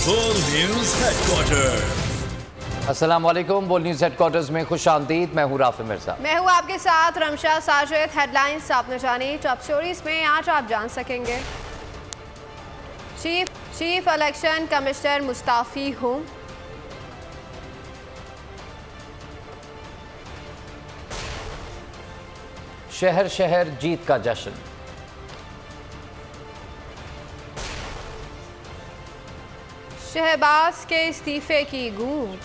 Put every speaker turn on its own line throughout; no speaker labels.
बोल news headquarter.
अस्सलाम वालेकुम। बोल न्यूज हेडक्वार्टर्स में खुश आमदीद। मैं हूँ राफी मिर्जा।
मैं हूँ आपके साथ रमशा साजिद। हेडलाइंस आपने जानी, टॉप स्टोरीज में आज आप जान सकेंगे। चीफ इलेक्शन कमिश्नर मुस्ताफी हूँ।
शहर शहर जीत का जश्न।
शहबाज के इस्तीफे की गूंज।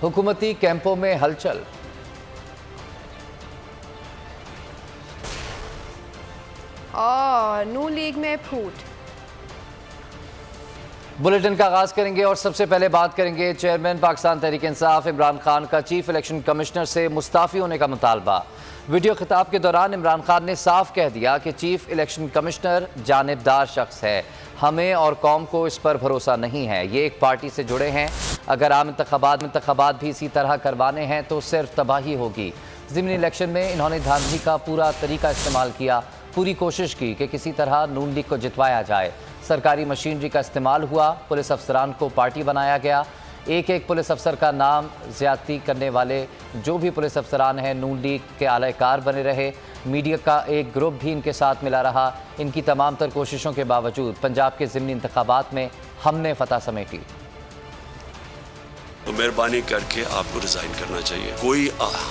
हुकूमती कैंपों में हलचल।
और नून लीग में फूट।
बुलेटिन का आगाज करेंगे और सबसे पहले बात करेंगे चेयरमैन पाकिस्तान तहरीक इंसाफ इमरान खान का चीफ इलेक्शन कमिश्नर से मुस्ताफी होने का मुतालबा। वीडियो खिताब के दौरान इमरान खान ने साफ कह दिया कि चीफ इलेक्शन कमिश्नर जानिबदार शख्स है, हमें और कौम को इस पर भरोसा नहीं है। ये एक पार्टी से जुड़े हैं, अगर आम इंतखाबात भी इसी तरह करवाने हैं तो सिर्फ तबाही होगी। ज़िमनी इलेक्शन में इन्होंने धांधली का पूरा तरीका इस्तेमाल किया, पूरी कोशिश की कि किसी तरह नून लीग को जितवाया जाए। सरकारी मशीनरी का इस्तेमाल हुआ, पुलिस अफसरान को पार्टी बनाया गया। एक एक पुलिस अफसर का नाम ज़्यादती करने वाले जो भी पुलिस अफसरान हैं नून लीग के आलाकार बने रहे। मीडिया का एक ग्रुप भी इनके साथ मिला रहा। इनकी तमाम तर कोशिशों के बावजूद पंजाब के ज़िमनी इंतखाबात में हमने फतह समेटी।
तो मेहरबानी करके आपको रिजाइन करना चाहिए।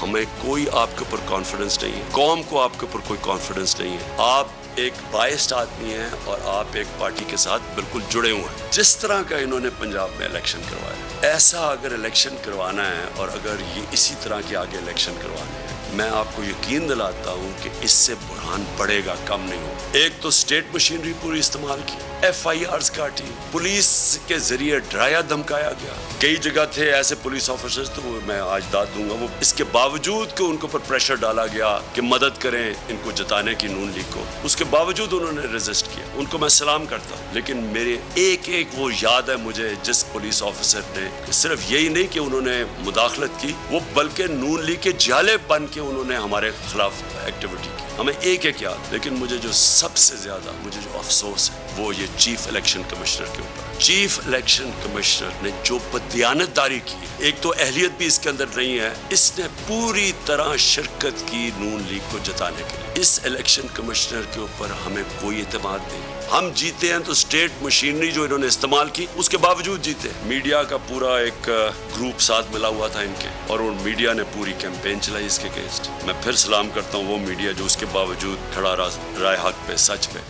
हमें कोई आपके ऊपर कॉन्फिडेंस नहीं है, कौम को आपके ऊपर कोई कॉन्फिडेंस नहीं है। आप एक बायस्ड आदमी हैं और आप एक पार्टी के साथ बिल्कुल जुड़े हुए हैं। जिस तरह का इन्होंने पंजाब में इलेक्शन करवाया, ऐसा अगर इलेक्शन करवाना है और अगर ये इसी तरह के आगे इलेक्शन करवाने हैं, मैं आपको यकीन दिलाता हूँ कि इससे बुरहान बढ़ेगा, कम नहीं हो। एक तो स्टेट मशीनरी पूरी इस्तेमाल की, FIRs काटी, पुलिस के जरिए डराया धमकाया गया। कई जगह थे ऐसे पुलिस ऑफिसर्स, तो मैं आज दाद दूंगा वो, इसके बावजूद कि उनको पर प्रेशर डाला गया कि मदद करें इनको जिताने की नून लीग को, उसके बावजूद उन्होंने रेजिस्ट किया। उनको मैं सलाम करता हूँ। लेकिन मेरे एक एक वो याद है मुझे जिस पुलिस ऑफिसर ने सिर्फ यही नहीं कि उन्होंने मुदाखलत की, वो बल्कि नून लीग के जाले बन के उन्होंने हमारे खिलाफ एक्टिविटी की। हमें एक एक याद। लेकिन मुझे जो सबसे ज्यादा मुझे जो अफसोस है वो ये चीफ इलेक्शन कमिश्नर के ऊपर। चीफ इलेक्शन कमिश्नर ने जो बददियानतदारी की, एक तो अहलियत भी इसके अंदर नहीं है, इसने पूरी तरह शिरकत की नून लीग को जिताने के लिए। इस इलेक्शन कमिश्नर के ऊपर हमें कोई एतमाद नहीं। हम जीते हैं तो स्टेट मशीनरी जो इन्होंने इस्तेमाल की उसके बावजूद जीते। मीडिया का पूरा एक ग्रुप साथ मिला हुआ था इनके, और उन मीडिया ने पूरी कैंपेन चलाई इसके अगेंस्ट। मैं फिर सलाम करता हूँ वो मीडिया जो उसके बावजूद खड़ा रहा राय हक पे, सच पे।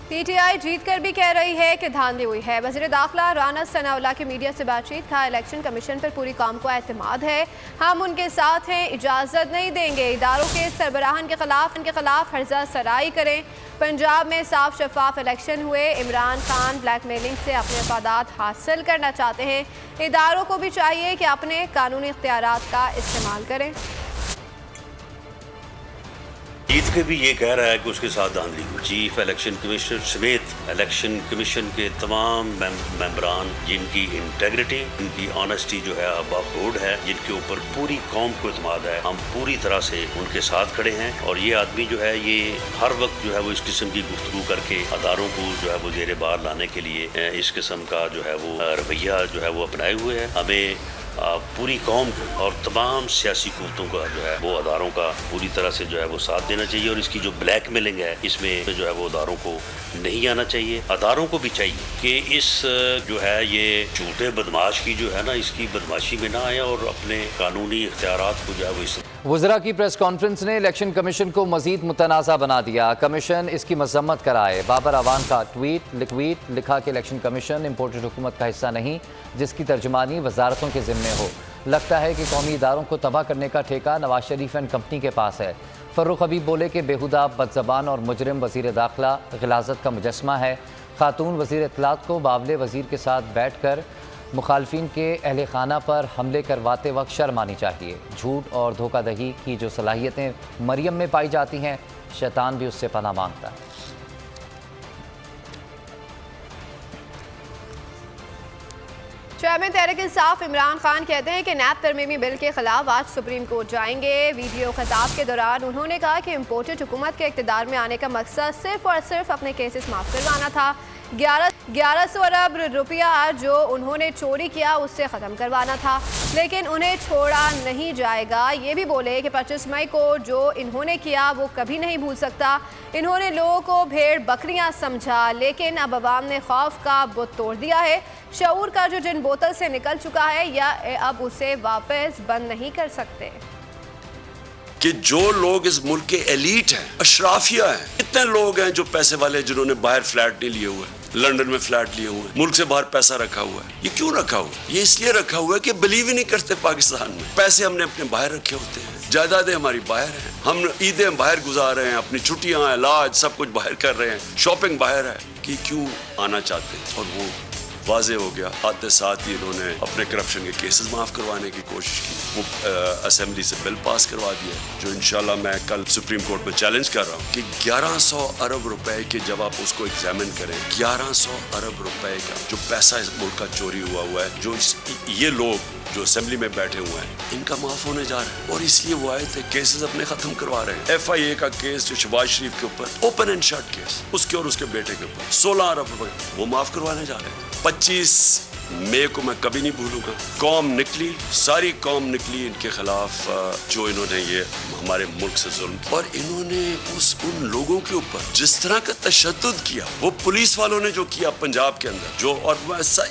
PTI जीत कर भी कह रही है कि धांधली हुई है। वज़ीर दाखिला राना सनाउल्लाह की मीडिया से बातचीत था। इलेक्शन कमीशन पर पूरी कौम को एतमाद है, हम उनके साथ हैं, इजाज़त नहीं देंगे इदारों के सरबराहान के खिलाफ हर्जा सराई करें। पंजाब में साफ शफाफ इलेक्शन हुए। इमरान खान ब्लैकमेलिंग से अपने मफादात हासिल करना चाहते हैं, इदारों को भी चाहिए कि अपने कानूनी इख्तियारात का इस्तेमाल करें।
जीत के भी ये कह रहा है कि उसके साथ धांधली हुई। चीफ इलेक्शन कमिश्नर समेत इलेक्शन कमीशन के तमाम मेंबरान जिनकी इंटेग्रिटी, इनकी ऑनेस्टी जो है अब रोड है, जिनके ऊपर पूरी कौम को एतमाद है, हम पूरी तरह से उनके साथ खड़े हैं। और ये आदमी जो है ये हर वक्त जो है वो इस किस्म की गुफ्तगू करके अदारों को जो है वो ज़ेरे बार लाने के लिए इस किस्म का जो है वो रवैया जो है वो अपनाए हुए है। हमें पूरी कौम और तमाम सियासी कुव्वतों का जो है वो अदारों का पूरी तरह से जो है वो साथ देना चाहिए। और इसकी जो ब्लैकमेलिंग है इसमें जो है वो अदारों को नहीं आना चाहिए। अदारों को भी चाहिए कि इस जो है ये झूठे बदमाश की जो है ना, इसकी बदमाशी में ना आए और अपने कानूनी इख्तियारात को जो है वो
वज़रा की प्रेस कॉन्फ्रेंस ने इलेक्शन कमीशन को मजीद मुतनाज़ा बना दिया। कमीशन इसकी मजम्मत कराए। बाबर अवान का ट्वीट लिखा कि इलेक्शन कमीशन इम्पोर्टेड हुकूमत का हिस्सा नहीं जिसकी तर्जुमानी वजारतों के ज़िम्मे हो। लगता है कि कौमी इदारों को तबाह करने का ठेका नवाज शरीफ एंड कंपनी के पास है। फर्रुख हबीब बोले कि बेहुदा बदज़बान और मुजरिम वज़ीर दाखिला ग़िलाज़त का मुजस्मा है। खातून वज़ीर इत्तलात को बावले वज़ीर के साथ बैठ कर मुखालफिन के अहले खाना पर हमले करवाते वक्त शर्म आनी चाहिए। झूठ और धोखाधड़ी की जो सलाहियतें मरियम में पाई जाती हैं, शैतान भी उससे पनाह मांगता है।
چیئرمین تحریک انصاف عمران خان کہتے ہیں کہ نیب ترمیمی بل کے خلاف آج سپریم کورٹ جائیں گے۔ ویڈیو خطاب کے دوران انہوں نے کہا کہ امپورٹڈ حکومت کے اقتدار میں آنے کا مقصد صرف اور صرف اپنے کیسز معاف کروانا تھا۔ 1100 ارب روپیہ جو انہوں نے چوری کیا اس سے ختم کروانا تھا، لیکن انہیں چھوڑا نہیں جائے گا۔ یہ بھی بولے کہ 25 مئی کو جو انہوں نے کیا وہ کبھی نہیں بھول سکتا۔ انہوں نے لوگوں کو بھیڑ بکریاں سمجھا، لیکن اب عوام نے خوف کا بت توڑ دیا ہے۔ شعور کا جو جن بوتل سے نکل چکا ہے یا اب اسے واپس بند نہیں کر سکتے۔
کہ جو لوگ اس ملک کے ایلیٹ ہیں، اشرافیہ ہیں، اتنے لوگ ہیں جو پیسے والے، جنہوں نے باہر فلیٹ نہیں لیے ہوئے، لنڈن میں فلیٹ لیے ہوئے، ملک سے باہر پیسہ رکھا ہوا ہے۔ یہ کیوں رکھا ہوا ہے؟ یہ اس لیے رکھا ہوا ہے کہ بلیو ہی نہیں کرتے پاکستان میں۔ پیسے ہم نے اپنے باہر رکھے ہوتے ہیں، جائیدادیں ہماری باہر ہیں، ہم عیدیں باہر گزار رہے ہیں، اپنی چھٹیاں، علاج، سب کچھ باہر کر رہے ہیں، شاپنگ باہر ہے۔ کہ کیوں آنا چاہتے ہیں؟ اور وہ واضح ہو گیا۔ آتے ساتھ ہی انہوں نے اپنے کرپشن کے کیسز معاف کروانے کی کوشش کی، وہ اسمبلی سے بل پاس کروا دیا، جو انشاءاللہ میں کل سپریم کورٹ میں چیلنج کر رہا ہوں کہ 1100 ارب روپے کے جب آپ اس کو ایگزامن کریں، 1100 ارب روپے کا جو پیسہ اس ملک کا چوری ہوا ہے، جو یہ لوگ جو اسمبلی میں بیٹھے ہوئے ہیں، ان کا معاف ہونے جا رہا ہے۔ اور اس لیے وہ آئے تھے، کیسز اپنے ختم کروا رہے ہیں۔ FIA کا کیس جو شہباز شریف کے اوپر اوپن اینڈ شٹ کیس، اس کے اور اس کے بیٹے کے اوپر 16 ارب روپے وہ معاف کروانے جا رہے ہیں۔ 25 مئی کو میں کبھی نہیں بھولوں گا، قوم نکلی، ساری قوم نکلی ان کے خلاف، جو انہوں نے یہ ہمارے ملک سے ظلم کیا، اور انہوں نے ان لوگوں کے اوپر جس طرح کا تشدد کیا، وہ پولیس والوں نے جو کیا پنجاب کے اندر، جو اور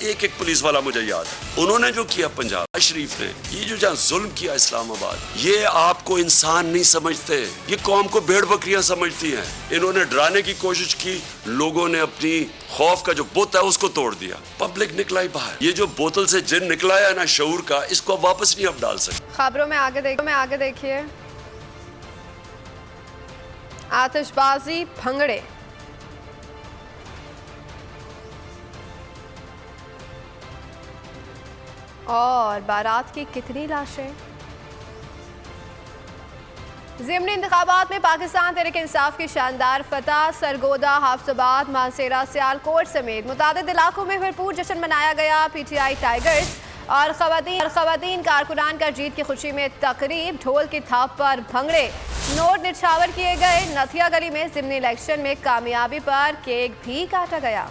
ایک پولیس والا مجھے یاد ہے، انہوں نے جو کیا پنجاب شریف نے، یہ جو جہاں ظلم کیا اسلام آباد، یہ آپ کو انسان نہیں سمجھتے، یہ قوم کو بھیڑ بکریاں سمجھتی ہیں۔ انہوں نے ڈرانے کی کوشش کی، لوگوں نے اپنی خوف کا جو بت ہے اس کو توڑ دیا، پبلک نکلا ہی باہر۔ یہ جو بوتل سے جن نکلا ہے نا شعور کا، اس کو واپس نہیں آپ ڈال سکتے۔
خبروں میں آگے دیکھیے، آتش بازی، بھنگڑے، اور بارات کی کتنی لاشیں۔ ضمنی انتخابات میں پاکستان تحریک انصاف کی شاندار فتح، سرگودا، حافظ آباد، مانسیرا، سیالکوٹ سمیت متعدد علاقوں میں بھرپور جشن منایا گیا۔ PTI ٹائیگرز اور خواتین کارکنان کا جیت کی خوشی میں تقریب، ڈھول کی تھاپ پر بھنگڑے، نوٹ نچھاور کیے گئے۔ نتھیا گلی میں ضمنی الیکشن میں کامیابی پر کیک بھی کاٹا گیا۔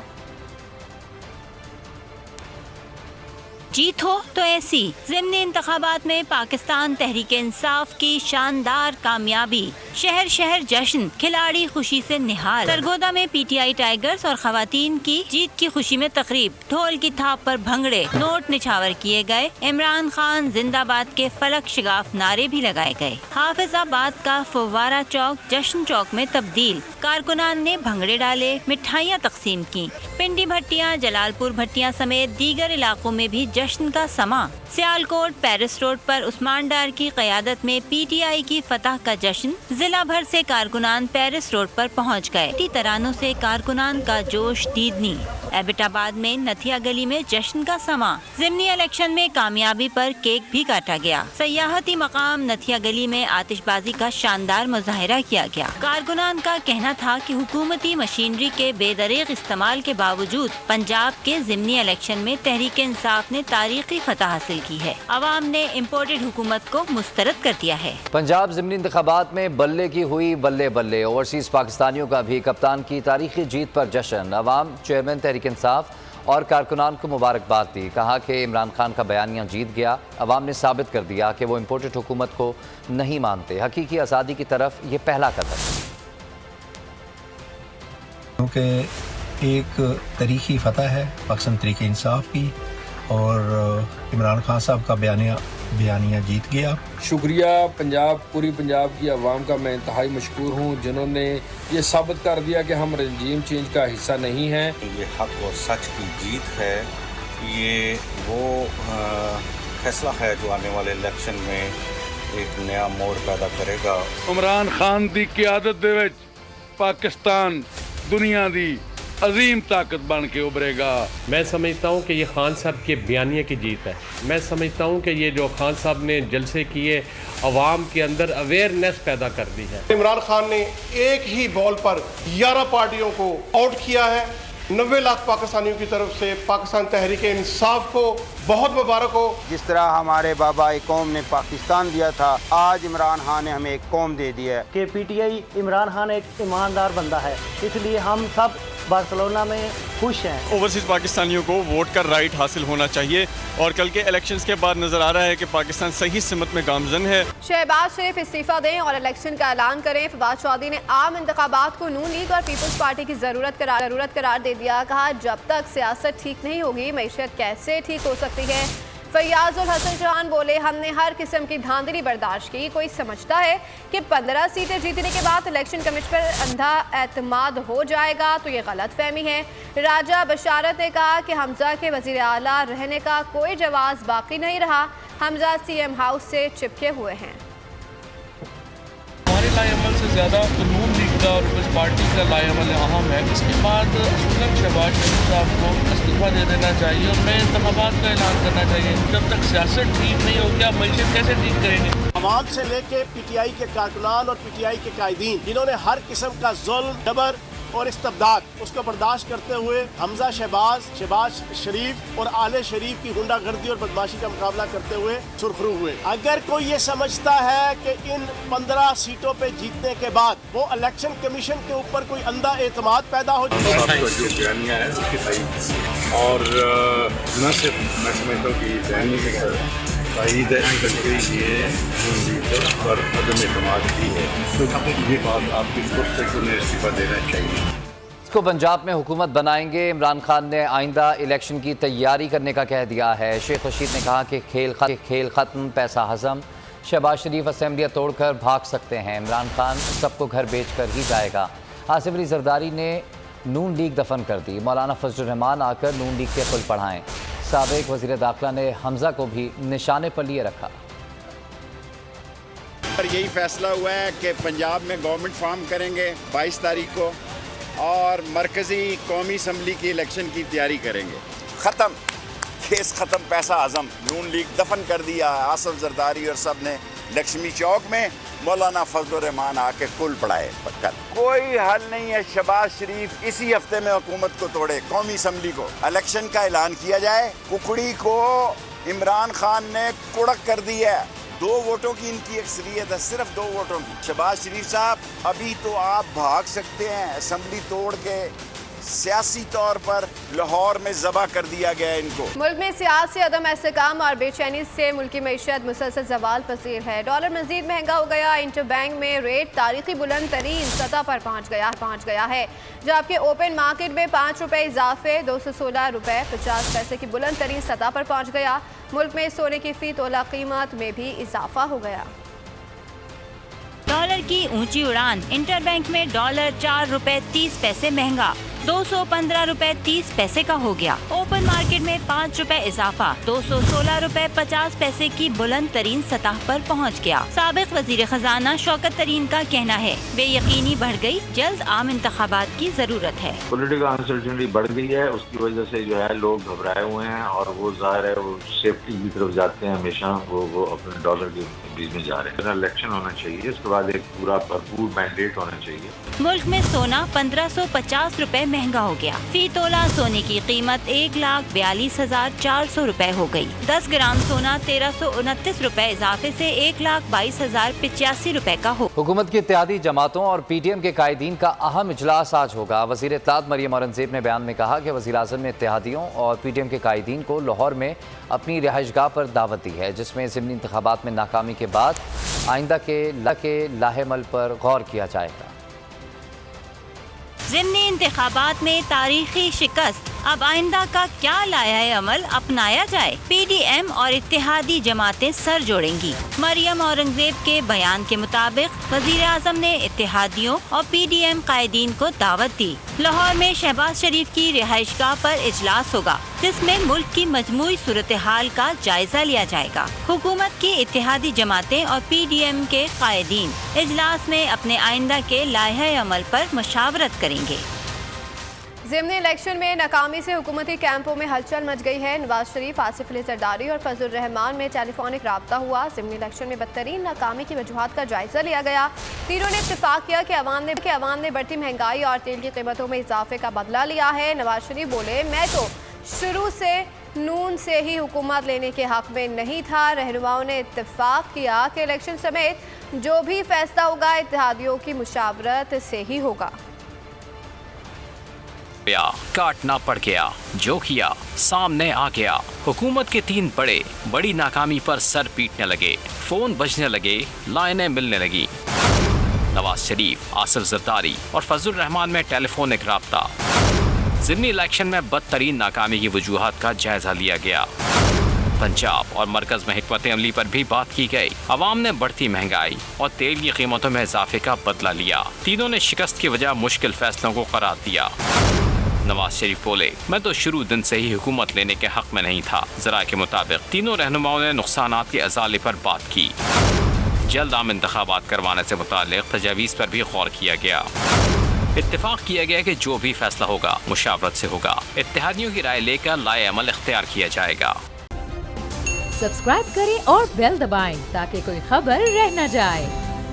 جیت ہو تو ایسی، ضمنی انتخابات میں پاکستان تحریک انصاف کی شاندار کامیابی، شہر شہر جشن، کھلاڑی خوشی سے نہال۔ سرگودا میں PTI ٹائیگرز اور خواتین کی جیت کی خوشی میں تقریب، ڈھول کی تھاپ پر بھنگڑے، نوٹ نچھاور کیے گئے۔ عمران خان زندہ باد کے فلک شگاف نعرے بھی لگائے گئے۔ حافظ آباد کا فوارہ چوک جشن چوک میں تبدیل، کارکنان نے بھنگڑے ڈالے، مٹھائیاں تقسیم کی۔ پنڈی بھٹیاں، جلال پور بھٹیاں سمیت دیگر علاقوں میں بھی جشن کا سما۔ سیالکوٹ پیرس روڈ پر عثمان ڈار کی قیادت میں PTI کی فتح کا جشن، ضلع بھر سے کارکنان پیرس روڈ پر پہنچ گئے۔ ترانوں سے کارکنان کا جوش دیدنی۔ ایبٹ آباد میں نتھیا گلی میں جشن کا سما، ضمنی الیکشن میں کامیابی پر کیک بھی کاٹا گیا۔ سیاحتی مقام نتھیا گلی میں آتش بازی کا شاندار مظاہرہ کیا گیا۔ کارکنان کا کہنا تھا کہ حکومتی مشینری کے بے دریغ استعمال کے باوجود پنجاب کے ضمنی الیکشن میں تحریک انصاف نے تاریخی فتح حاصل کی ہے۔ عوام نے امپورٹڈ حکومت کو مسترد کر دیا ہے۔
پنجاب ضمنی انتخابات میں بلے کی ہوئی بلے بلے، اوورسیز پاکستانیوں کا بھی کپتان کی تاریخی جیت پر جشن۔ عوام چیئرمین تحریک انصاف اور کارکنان کو مبارکباد دی، کہا کہ عمران خان کا بیانیہ جیت گیا۔ عوام نے ثابت کر دیا کہ وہ امپورٹڈ حکومت کو نہیں مانتے، حقیقی آزادی کی طرف یہ پہلا قدم ہے۔
کیونکہ ایک تاریخی فتح ہے پاکستان تحریک انصاف کی، اور عمران خان صاحب کا بیانیہ جیت گیا۔
شکریہ پوری پنجاب کی عوام کا، میں انتہائی مشکور ہوں جنہوں نے یہ ثابت کر دیا کہ ہم رجیم چینج کا حصہ نہیں ہیں۔
یہ حق اور سچ کی جیت ہے، یہ وہ فیصلہ ہے جو آنے والے الیکشن میں ایک نیا موڑ پیدا کرے گا۔
عمران خان دی قیادت دے وچ پاکستان دنیا دی عظیم طاقت بن کے ابھرے گا۔
میں سمجھتا ہوں کہ یہ خان صاحب کے بیانیے کی جیت ہے۔ میں سمجھتا ہوں کہ یہ جو خان صاحب نے جلسے کیے، عوام کے اندر اویئرنیس پیدا کر دی ہے۔
عمران خان نے ایک ہی بال پر 11 پارٹیوں کو آؤٹ کیا ہے، 90 लाख पाकिस्तानियों की तरफ से पाकिस्तान तहरीक इंसाफ को बहुत मुबारक हो।
जिस तरह हमारे बाबा कौम ने पाकिस्तान दिया था, आज इमरान खान ने हमें एक कौम दे दिया है।
कि पीटीआई इमरान खान एक ईमानदार बंदा है, इसलिए हम सब बार्सिलोना में खुश हैं।
ओवरसीज पाकिस्तानियों को वोट का राइट हासिल होना चाहिए और कल के इलेक्शंस के बाद नजर आ रहा है कि पाकिस्तान सही सिमत में गामजन है।
शहबाज शरीफ इस्तीफा दें और इलेक्शन का ऐलान करें। फवाद चौधरी ने आम इंतखाबात को नून लीग और पीपल्स पार्टी की जरूरत करार दे दिया। कहा जब तक सियासत ठीक नहीं होगी मईशत कैसे ठीक हो सकती है। फैयाजुल हसन चौहान बोले हमने हर किस्म की धांधली बर्दाश्त की। कोई समझता है कि 15 सीटें जीतने के बाद इलेक्शन कमीशन पर अंधा एतमाद हो जाएगा तो ये गलत फहमी है। राजा बशारत ने कहा कि हमजा के वजीर आला रहने का कोई जवाब बाकी नहीं रहा। हमजा सीएम हाउस से चिपके हुए हैं।
हमारे लाएअमल से ज़्यादा नून लीग का और पीपल्स पार्टी का लाएअमल अहम है। इसके बाद शहबाज शरीफ साहब को इस्तीफा दे देना चाहिए और नए इंतखाबात का ऐलान करना चाहिए। जब तक सियासत ठीक नहीं होगी आप मईशत कैसे ठीक करेंगे।
आवाम से लेके पीटीआई के कारकुनान और पीटीआई के कायदीन जिन्होंने हर किस्म का जुल्म, जबर और इस्तेबदाद उसको बर्दाश्त करते हुए हमजा शहबाज शरीफ और आले शरीफ की गुंडागर्दी और बदमाशी का मुकाबला करते हुए सुरखरू हुए। अगर कोई ये समझता है कि इन 15 सीटों पे जीतने के बाद वो इलेक्शन कमीशन के ऊपर कोई अंधा एतमाद पैदा हो जाए
जो बयानिया है उसकी सही और न सिर्फ मैं समझता हूँ कि बयानी के तईद ये पर अदम एतमाद की है तो ये बात आपकी सोच से उन्हें इस्तीफा देना चाहिए।
इसको पंजाब में हुकूमत बनाएंगे। इमरान खान ने आइंदा इलेक्शन की तैयारी करने का कह दिया है। शेख रशीद ने कहा कि खेल ख़त्म, पैसा हज़म। शहबाज शरीफ असेंबलियाँ तोड़कर भाग सकते हैं। इमरान खान सबको घर बेच कर ही जाएगा। आसिफ अली जरदारी ने नून लीग दफन कर दी। मौलाना फजल रहमान आकर नून लीग के पुल पढ़ाएं। साबिक वज़ीर दाखिला ने हमजा को भी निशाने पर लिए रखा।
पर यही फैसला हुआ है कि पंजाब में गवर्नमेंट फॉर्म करेंगे 22 तारीख को और मरकज़ी कौमी असम्बली की इलेक्शन की तैयारी करेंगे।
ख़त्म, केस ख़त्म, पैसा आज़म। नून लीग दफन कर दिया। आसिफ जरदारी और सब ने लक्ष्मी चौक में मौलाना फजल रहमान आके कुल पढ़ाए। कोई हल नहीं है। शहबाज शरीफ इसी हफ्ते में हुकूमत को तोड़े, कौमी असम्बली को इलेक्शन का ऐलान किया जाए। कुकड़ी को इमरान खान ने कुड़क कर दी है। 2 वोटों की इनकी अक्सरियत है, सिर्फ 2 वोटों की। शहबाज शरीफ साहब अभी तो आप भाग सकते हैं। असम्बली तोड़ के सियासी तौर पर लाहौर में ज़बा कर दिया गया इनको।
मुल्क में सियासी अदम इस्तेकाम और बेचैनी से मुल्की मईशत मुसलसल ज़वाल पसीर है। डॉलर मज़ीद महंगा हो गया। इंटरबैंक में रेट तारीखी बुलंद तरीन सतह पर पहुँच गया है, जबकि ओपन मार्केट में 5 रुपये इजाफे 216 रुपये 50 पैसे की बुलंद तरीन सतह पर पहुँच गया। मुल्क में सोने की फ़ी तोला कीमत में भी इजाफा हो गया।
डॉलर की ऊंची उड़ान। इंटरबैंक में डॉलर 4 रुपए 30 पैसे महंगा 215 रुपए 30 पैसे का हो गया। ओपन मार्केट में 5 रुपए इजाफा 216 रुपए 50 पैसे की बुलंद तरीन सतह पर पहुंच गया। साबिक वजीर खजाना शौकत तरीन का कहना है बेयकीनी बढ़ गई, जल्द आम इंतखाबात की जरूरत है।
पॉलिटिकल अनसर्टेनिटी बढ़ गई है, उसकी वजह से जो है लोग घबराए हुए हैं और वो ज़ाहिर है वो सेफ्टी की तरफ जाते हैं। हमेशा वो अपने डॉलर के बीच में जा रहे हैं। इलेक्शन होना चाहिए, उसके बाद एक पूरा भरपूर मैंडेट होना चाहिए।
मुल्क में सोना 1550 रुपए महंगा हो गया। फी तोला सोने की कीमत 1,42,400 रुपए हो गई। 10 ग्राम सोना 1329 रुपए इजाफे से 1,22,085 रुपए का हो।
हुकूमत की इत्तेहादी जमातों और पीटीएम के कायदीन का अहम इजलास आज होगा। वज़ीर इत्तेहाद मरियम औरंगज़ेब ने बयान में कहा कि वज़ीर आज़म ने इत्तेहादियों और पीटीएम के कायदीन को लाहौर में अपनी रिहाइशगाह पर दावत दी है, जिसमें ज़िमनी इंतखाबात में नाकामी के बाद आइंदा के लाहेमल पर गौर किया जाएगा।
ज़िमनी इंतखाबात में तारीखी शिकस्त, अब आइंदा का क्या लाया अमल अपनाया जाए। पीडीएम और इत्तेहादी जमातें सर जोड़ेंगी। मरियम औरंगज़ेब के बयान के मुताबिक वज़ीर आज़म ने इत्तेहादियों और पीडीएम कायदीन को दावत दी। लाहौर में शहबाज शरीफ की रिहाइशगाह पर इजलास होगा, जिसमें मुल्क की मजमूई सूरत हाल का जायजा लिया जाएगा। हुकूमत की इत्तेहादी जमातें और पीडीएम के कायदीन इजलास में अपने आइंदा के लाहे अमल पर मशावरत करेंगे।
ज़िमनी इलेक्शन में नाकामी से हुकूमती कैंपों में हलचल मच गई है। नवाज शरीफ, आसिफ अली जरदारी और फजलुर रहमान में टेलीफोनिक राब्ता हुआ। ज़िमनी इलेक्शन में बदतरीन नाकामी की वजूहात का जायजा लिया गया। तीनों ने इत्तेफाक किया कि अवाम ने बढ़ती महंगाई और तेल की कीमतों में इजाफे का बदला लिया है। नवाज शरीफ बोले, मैं तो शुरू से नून से ही हुकूमत लेने के हक में नहीं था। रहनुमाओं ने इत्तेफाक किया कि इलेक्शन समेत जो भी फैसला होगा इत्तेहादियों की मुशावरत से ही होगा।
काटना पड़ गया, जो किया सामने आ गया। हुकूमत के 3 बड़ी नाकामी पर सर पीटने लगे, फोन बजने लगे, लाइनें मिलने लगी। नवाज शरीफ, आसिफ जरदारी और फजलुर रहमान में टेलीफोनिक राब्ता। ज़िमनी इलेक्शन में बदतरीन नाकामी की वजूहात का जायजा लिया गया। पंजाब और मरकज में हिकमत अमली पर भी बात की गई। अवाम ने बढ़ती महंगाई और तेल की कीमतों में इजाफे का बदला लिया। तीनों ने शिकस्त की वजह मुश्किल फैसलों को करार दिया। नवाज शरीफ बोले, मैं तो शुरू दिन से ही हुकूमत लेने के हक में नहीं था। ज़राए के मुताबिक तीनों रहनुमाओं ने नुकसानात के अजाले पर बात की। जल्द आम इंतखाबात करवाने से मुतालिक तजावीज़ पर भी गौर किया गया। इत्तेफाक किया गया कि जो भी फैसला होगा मुशावरत से होगा। इत्तेहादियों की राय लेकर लाए अमल इख्तियार किया जाएगा।
सब्सक्राइब करें और बेल दबाएं ताकि कोई खबर रह न जाए।